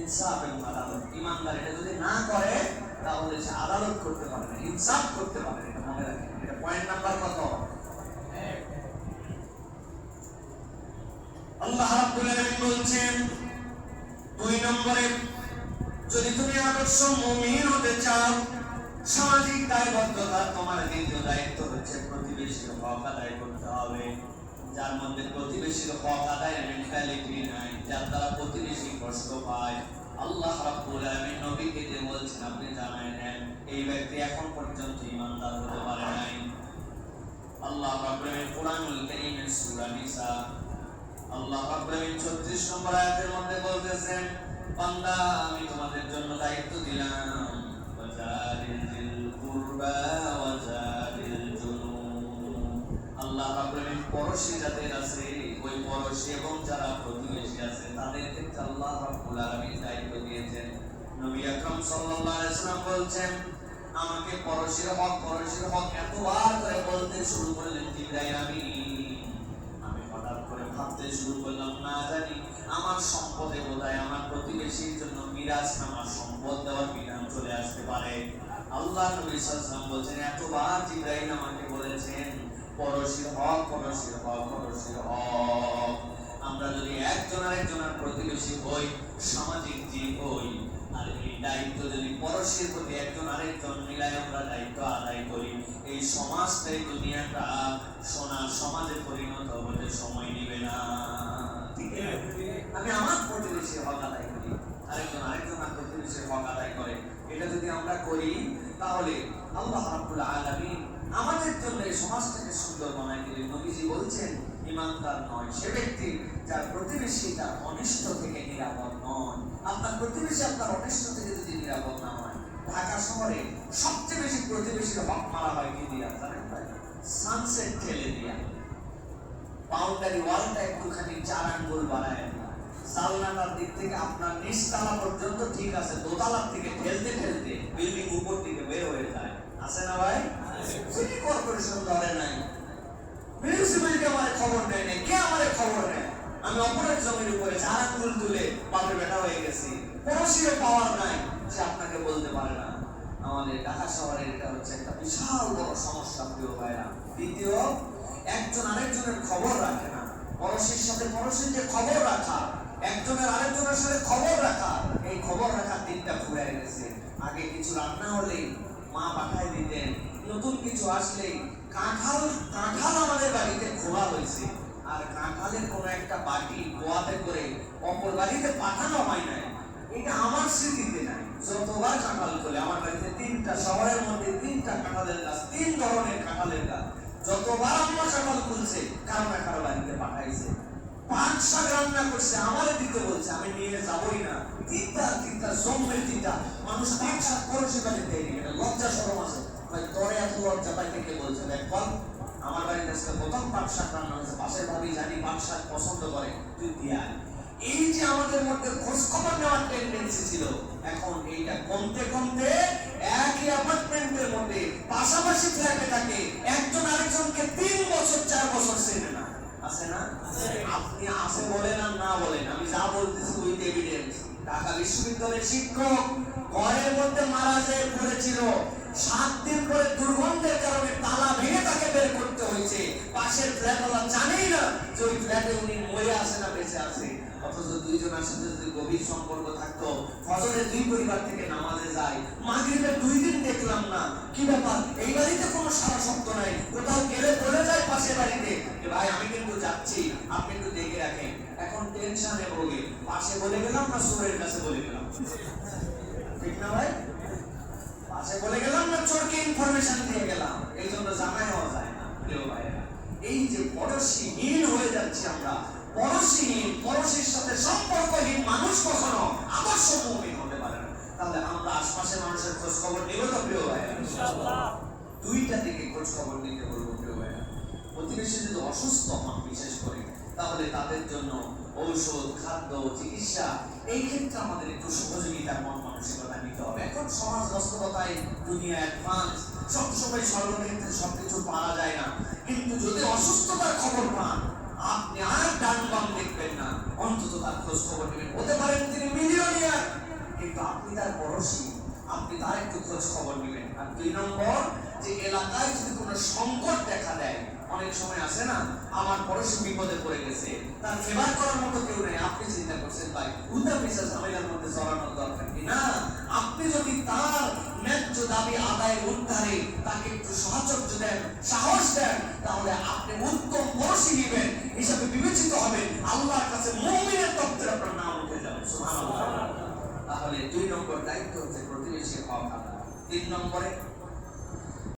ইনসাফ এবং আদালত। ইমানদার এটা যদি না করে তাহলে সে আদালত করতে পারে না, ইনসাফ করতে পারে না। মনে রাখেন, এটা পয়েন্ট নাম্বার কত? আল্লাহ রাব্বুল আলামিন বলছেন 2 নম্বরে, যদি তুমি আদর্শ মুমিন হতে চাও, সামাজিক দায়বদ্ধতা, তোমার দ্বিতীয় দায়িত্ব হচ্ছে প্রতিবেশীর হক আদায় করতে হবে। যার মধ্যে প্রতিবেশীর হক আদায়ের মেন্টালিটি নাই, যার দ্বারা প্রতিবেশী কষ্ট পায়, আল্লাহ রাব্বুল আলামিন নবীকে যে বলছেন আপনি জানায় নেন, এই ব্যক্তি এখন পর্যন্ত ঈমানদার হতে পারে নাই। আল্লাহ রাব্বুল আলামিন কুরআনুল কারীমের সূরা নিসা আল্লাহ রাব্বুল আলামিন 36 নম্বর আয়াতের মধ্যে বলতেছেন, বান্দা আমি তোমাদের জন্য দায়িত্ব দিলাম, ওয়াজারিল কুরবা ওয়াজারিল জুনুব। আল্লাহ রাব্বুল আলামিন পড়োশী যাদের আছে, ওই পড়োশী এবং যারা প্রতিবেশী আছে তাদের ক্ষেত্রে আল্লাহ রাব্বুল আলামিন দায়িত্ব দিয়েছেন। নবী আকরাম সাল্লাল্লাহু আলাইহি ওয়াসাল্লাম বলছেন, আমাকে পড়োশীর হক এতবার করে বলতে শুরু করলেন জিবরাইল আমি হঠাৎ করে ভাবতে শুরু করলাম, না জানি আমার সম্পদে বোধহয় আমার প্রতিবেশীর জন্য মিরাজ নামার সম্পদ দেওয়ার বিধান চলে আসতে পারে। আল্লাহ নবী সাল্লাল্লাহু আলাইহি ওয়াসাল্লাম বলেছেন, এতবার জিবরাইল আমাকে বলেছেন পড়োশীর হক। আমরা যদি একজন আরেকজনের প্রতিবেশী হই, সামাজিক জীব হই, আর এই দায়িত্ব যদি পড়োশীর প্রতি একজন আরেকজন মিলায় আমরা দায়িত্ব আদায় করি, এই সমাজটাই দুনিয়াটা সোনার সমাজে পরিণত হতে সময় নেবে না। ঠিক আছে, আমি আমার প্রতিবেশীর হক আদায় করি, আরেকজন প্রতিবেশীর হক আদায় করে, এটা যদি আমরা করি তাহলে আল্লাহ রাব্বুল আলামিন আমাদের জন্য এই সমাজটাকে সুন্দর বানায় দিলেন। নবীজি বলছেন, ঈমানদার নয় সে ব্যক্তি যার প্রতিবেশী তার অনিষ্ট থেকে নিরাপদ নয়। আপনার প্রতিবেশী আপনার অনিষ্ট থেকে যদি নিরাপদ না হয়, ঢাকা শহরে সবচেয়ে বেশি প্রতিবেশীর হক মারা হয় কি দিয়া জানেন ভাই? সানসেট ঠেলে দিয়া, বাউন্ডারি ওয়ালটা একটুখানি 4 আঙ্গুল বাড়ায় দেয়া, জানলার দিক থেকে আপনার নিচতলা পর্যন্ত ঠিক আছে, দোতলার থেকে ঠেলতে ঠেলতে বিল্ডিং উপর দিকে বের হয়ে যায়। আছে না ভাই? সিটি কর্পোরেশন ধরে নাই, মিউনিসিপ্যালিটি আমারে খবর দেয় নাই, কে আমারে খবর নেয়? আমি অপরের জমির উপরে 4 আঙ্গুল তুলে বাপের বেটা হয়ে গেছি, পড়োশীর পাওয়ার নাই, সে আপনাকে বলতে পারে না। আমাদের ঢাকা শহরের এটা হচ্ছে একটা বিশাল বড় সমস্যা প্রিয় ভাইরা। দ্বিতীয়, একজন আরেকজনের খবর রাখে না। পড়োশীর সাথে পড়োশীর যে খবর রাখা, একজনের আরেকজনের সাথে খবর রাখা, এই খবর রাখার দিনটা ঘুরে গেছে। আগে কিছু রান্না হলেই মা পাঠায় দিতেন, নতুন কিছু আসলেই কাঁঠাল আমাদের বাড়িতে খোলা হয়েছে, আর কাঁঠালের কোনো একটা বাটি গোয়াতে করে অপর বাড়িতে পাঠানো হয় নাই, এটা আমার স্মৃতিতে নাই। যতবার কাঁঠাল খোলে আমার বাড়িতে 3টা, শহরের মধ্যে 3টা কাঁঠালের গাছ, 3 ধরনের কাঁঠালের গাছ, যতবার আম্মা কাঁঠাল খুলছে কারো না কারো বাড়িতে পাঠাইছে। 5 শাক রান্না করছে, আমারে দিতে বলছে, আমি নিয়ে যাবই না। তিনটা জম্মের তিনটা মানুষ 5 শাক পড়োশী বাড়িতে দেয়নি, এটা লজ্জা শরম আছে ভাই। তোরে এত লজ্জা পাইতে কে বলছে? দেখ বল, আমার বাড়িতে আজকে প্রথম 5 শাক রান্না হয়েছে, পাশের ভাবি জানি 5 শাক পছন্দ করে, তুই দিয়ে আয়। এই যে আমাদের মধ্যে খোঁজ খবর নেওয়ার টেন্ডেন্সি ছিল, এখন এইটা কমতে কমতে একই অ্যাপার্টমেন্টের মধ্যে পাশাপাশি ফ্ল্যাটে থাকে, একজন আরেকজনকে 3 বছর 4 বছর চেনে না। আছে না? আপনি আছে বলেন আর না বলেন, আমি যা বলতেছি উইথ এভিডেন্স। ঢাকা বিশ্ববিদ্যালয়ের শিক্ষক ঘরের মধ্যে মারা যায় পড়েছিল, 7 দিন পরে দুর্গন্ধের কারণে তালা ভেঙে তাকে বের করতে হয়েছে। পাশের ফ্ল্যাটওয়ালা জানেই না যে ওই ফ্ল্যাটে উনি মরে আছে না বেঁচে আছে। অথচ দুইজনের সাথে যদি গভীর সম্পর্ক থাকতো, ফজরে 2 পরিবার থেকে নামাজে যায়, মাগরিবে 2 দিন দেখলাম না, কি ব্যাপার? এই বাড়িতে কোনো সারা শব্দ নাই, কোথাও গেলে বলে যায় পাশের বাড়িতে যে ভাই আমি কিন্তু যাচ্ছি, আপনি একটু দেখে রাখেন। এখন টেনশনে ভোগে, পাশে বলে গেলাম না চোরের কাছে বলে গেলাম? ঠিক না ভাই? পাশে বলে গেলাম না চোরকে ইনফরমেশন দিয়ে গেলাম? এই জন্য জানাই হওয়া যায় না প্রিয় ভাইরা। এই যে পড়োশীহীন হয়ে যাচ্ছি আমরা, পড়োশীর সাথে সম্পর্কহীন মানুষ কখনো আদর্শ মুমিন হতে পারে না। তাহলে আমরা আশপাশের মানুষের খোঁজ খবর নেব তো প্রিয় ভাইরা? ইনশাআল্লাহ 2টা দিকে খোঁজ খবর নিতে বলবো প্রিয় ভাইরা। প্রতিবেশী যদি অসুস্থ হন বিশেষ করে, তাহলে তাদের জন্য ঔষধ, খাদ্য, চিকিৎসা, এই ক্ষেত্রে আমাদের একটু সহযোগিতার মন মানসিকতা নিতে হবে। এখন সমাজ বাস্তবতায় দুনিয়া অ্যাডভান্স, সবসময় সর্বক্ষেত্রে সবকিছু পাওয়া যায় না, কিন্তু যদি অসুস্থতার খবর পান, আপনি আর ডান বাম দেখবেন না, অন্তত তার খোঁজ খবর নেবেন। হতে পারেন তিনি মিলিয়নিয়ার, কিন্তু আপনি তার পড়োশি, আপনি তার একটু খোঁজ খবর নেবেন। আর 2 নম্বর, যে এলাকায় যদি কোনো সংকট দেখা দেয়, অনেক সময় আসে না, আমার পড়োশি বিপদে পড়ে গেছে, তার ফেভার করার মতো কেউ নেই, আপনি চিন্তা করছেন ভাই উল্টা বিশ্বাস ঝামেলার মধ্যে জড়ানোর দরকার কি না। আপনি যদি তার ন্যায্য দাবি আদায় উদ্ধারে তাকে একটু সাহায্য দেন, সাহস দেন, তাহলে আপনি উত্তম পড়োশি নেবেন হিসাবে বিবেচিত হবেন। আল্লাহর কাছে মুমিনের তত্ত্বের আপনার নাম উঠে যাবে। সুবহানাল্লাহ। তাহলে 2 নম্বর দায়িত্ব হচ্ছে প্রতিবেশীর হক আদায়। 3 নম্বরে